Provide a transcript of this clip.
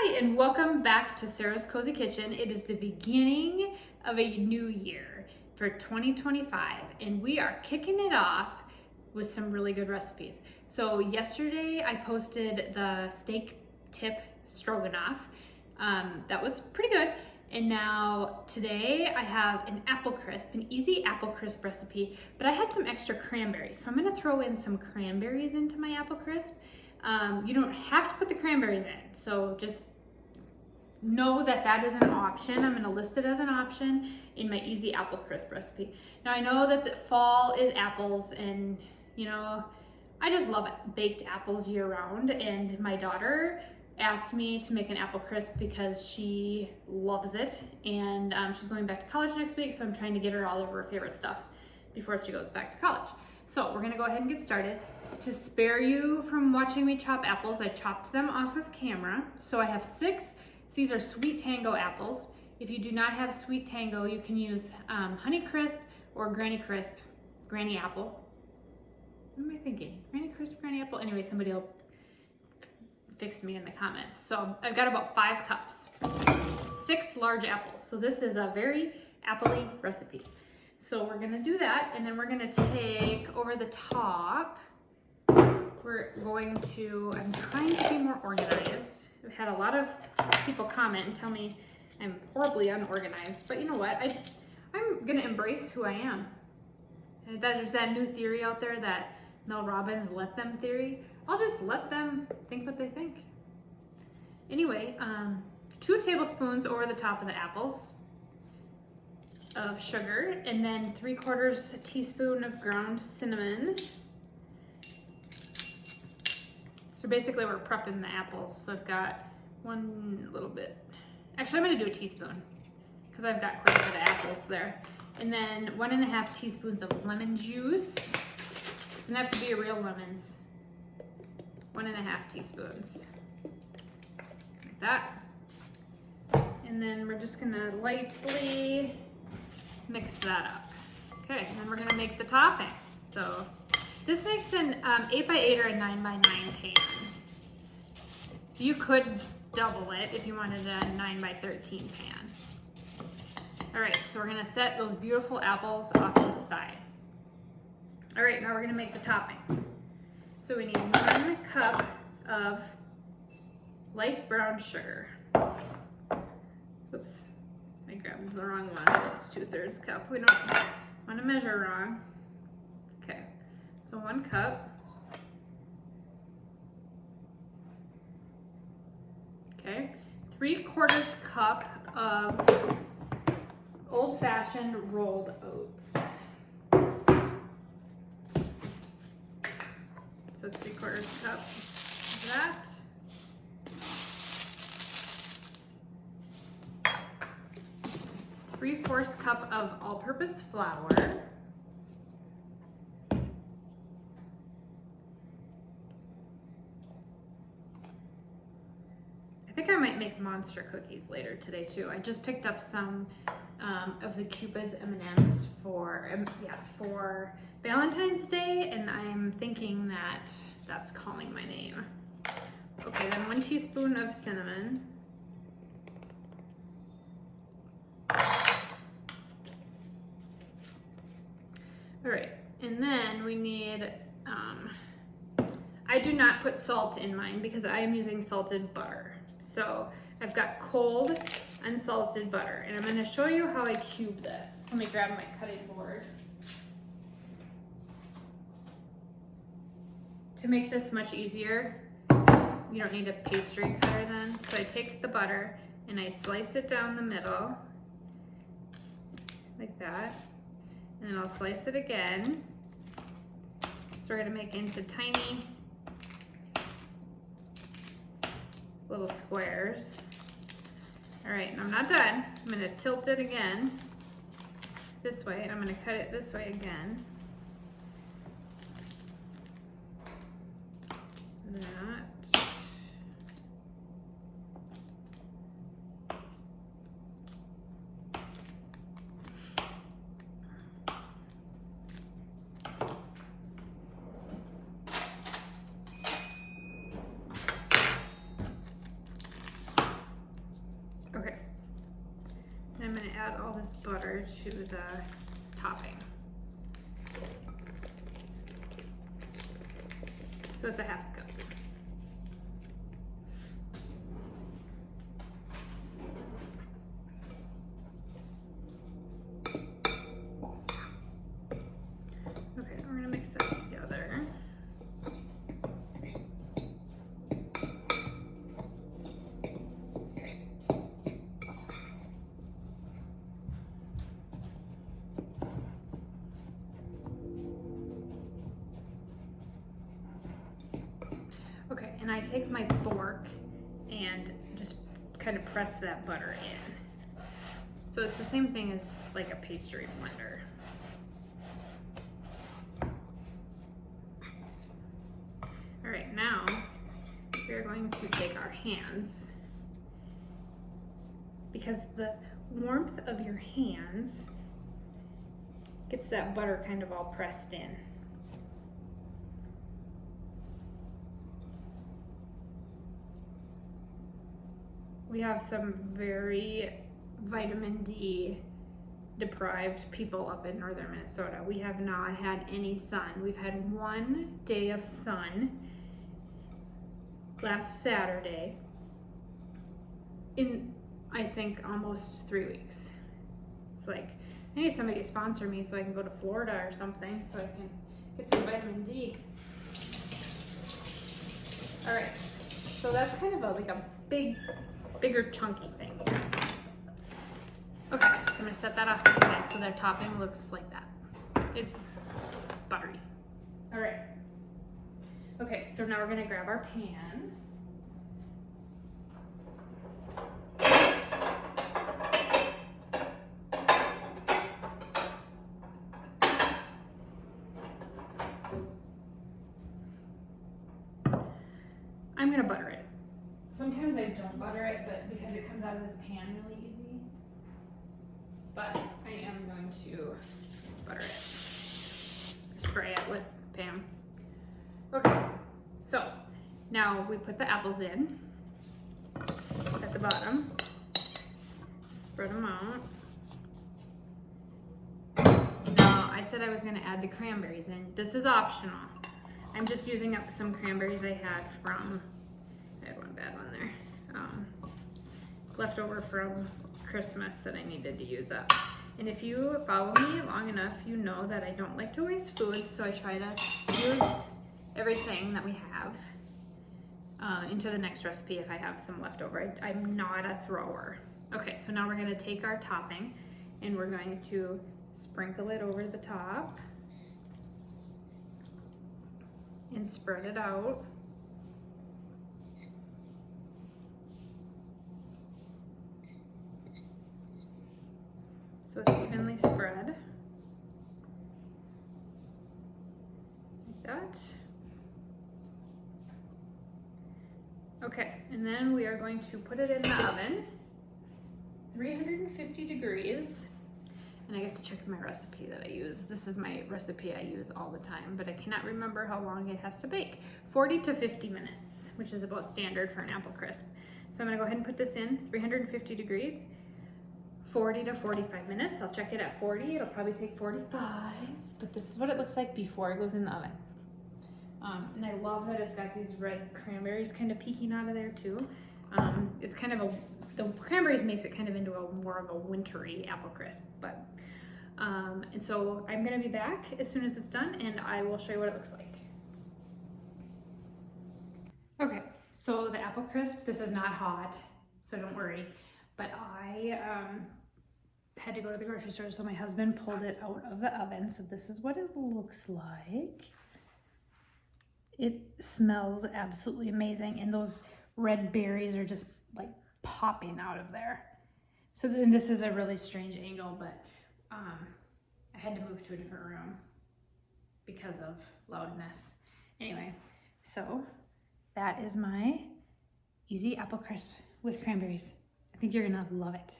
Hi, and welcome back to Sarah's Cozy Kitchen. It is the beginning of a new year for 2025, and we are kicking it off with some really good recipes. So yesterday I posted the steak tip stroganoff. That was pretty good. And now today I have an apple crisp, an easy apple crisp recipe, but I had some extra cranberries. So I'm gonna throw in some cranberries into my apple crisp. You don't have to put the cranberries in, so just know that that is an option. I'm going to list it as an option in my easy apple crisp recipe. Now I know that the fall is apples, and you know, I just love baked apples year round, and my daughter asked me to make an apple crisp because she loves it, and she's going back to college next week, so I'm trying to get her all of her favorite stuff before she goes back to college. So we're going to go ahead and get started. To spare you from watching me chop apples, I chopped them off of camera. So I have 6. These are Sweet Tango apples. If you do not have Sweet Tango, you can use Honey Crisp or Granny Crisp, Granny Apple. What am I thinking? Granny Crisp, Granny Apple? Anyway, somebody will fix me in the comments. So I've got about 5 cups, 6 large apples. So this is a very appley recipe. So we're gonna do that, and then we're gonna take over the top. We're going to, I'm trying to be more organized. I've had a lot of people comment and tell me I'm horribly unorganized, but you know what? I'm gonna embrace who I am. And there's that new theory out there, that Mel Robbins let them theory. I'll just let them think what they think. Anyway, 2 tablespoons over the top of the apples of sugar, and then 3/4 teaspoon of ground cinnamon. So basically we're prepping the apples. So I've got one little bit. Actually, I'm gonna do a teaspoon because I've got quite a bit of apples there. And then 1.5 teaspoons of lemon juice. Doesn't have to be real lemons. 1.5 teaspoons. Like that. And then we're just gonna lightly mix that up. Okay, and then we're gonna make the topping. So this makes an 8x8 or a 9x9 pan. So you could double it if you wanted a 9x13 pan. All right, so we're gonna set those beautiful apples off to the side. All right, now we're gonna make the topping. So we need 1 cup of light brown sugar. Oops, I grabbed the wrong one. It's 2/3 cup. We don't want to measure wrong. Okay. So 1 cup. Okay. 3/4 cup of old-fashioned rolled oats. So 3/4 cup of that. 3/4 cup of all-purpose flour. I think I might make monster cookies later today too. I just picked up some of the Cupid's M&Ms for Valentine's Day, and I'm thinking that that's calling my name. Okay, then 1 teaspoon of cinnamon. All right, and then we need, I do not put salt in mine because I am using salted butter. So I've got cold, unsalted butter, and I'm gonna show you how I cube this. Let me grab my cutting board. To make this much easier, you don't need a pastry cutter then. So I take the butter and I slice it down the middle, like that. And then I'll slice it again. So we're gonna make into tiny little squares. All right, and I'm not done. I'm gonna tilt it again this way, and I'm gonna cut it this way again. That. add all this butter to the topping. So it's a half cup. Okay, we're gonna mix that together. Okay, and I take my fork and just kind of press that butter in. So it's the same thing as like a pastry blender. All right, now we're going to take our hands, because the warmth of your hands gets that butter kind of all pressed in. We have some very vitamin D deprived people up in northern Minnesota. We have not had any sun. We've had 1 day of sun last Saturday in, I think, almost 3 weeks. It's like, I need somebody to sponsor me so I can go to Florida or something so I can get some vitamin D. All right, so that's kind of like a bigger chunky thing here. Okay, so I'm gonna set that off to the side so their topping looks like that. It's buttery. All right. Okay, so now we're gonna grab our pan. I'm gonna butter it. Sometimes I don't butter it, but because it comes out of this pan really easy. But I am going to butter it. Spray it with Pam. Okay, so now we put the apples in at the bottom. Spread them out. Now, I said I was gonna add the cranberries in. This is optional. I'm just using up some cranberries I had from, I had one bad one there, left over from Christmas that I needed to use up. And if you follow me long enough, you know that I don't like to waste food, so I try to use everything that we have into the next recipe if I have some left over. I'm not a thrower. Okay, so now we're gonna take our topping and we're going to sprinkle it over the top and spread it out. So it's evenly spread, like that. Okay, and then we are going to put it in the oven, 350 degrees. And I get to check my recipe that I use. This is my recipe I use all the time, but I cannot remember how long it has to bake. 40 to 50 minutes, which is about standard for an apple crisp. So I'm gonna go ahead and put this in 350 degrees, 40 to 45 minutes. I'll check it at 40. It'll probably take 45, but this is what it looks like before it goes in the oven. And I love that it's got these red cranberries kind of peeking out of there too. It's kind of the cranberries makes it kind of into more of a wintry apple crisp, but and so I'm gonna be back as soon as it's done and I will show you what it looks like. Okay, so the apple crisp, this is not hot, so don't worry, but I had to go to the grocery store, so my husband pulled it out of the oven. So this is what it looks like. It smells absolutely amazing, and those red berries are just like popping out of there. So then this is a really strange angle, but I had to move to a different room because of loudness. Anyway, so that is my easy apple crisp with cranberries. I think you're gonna love it.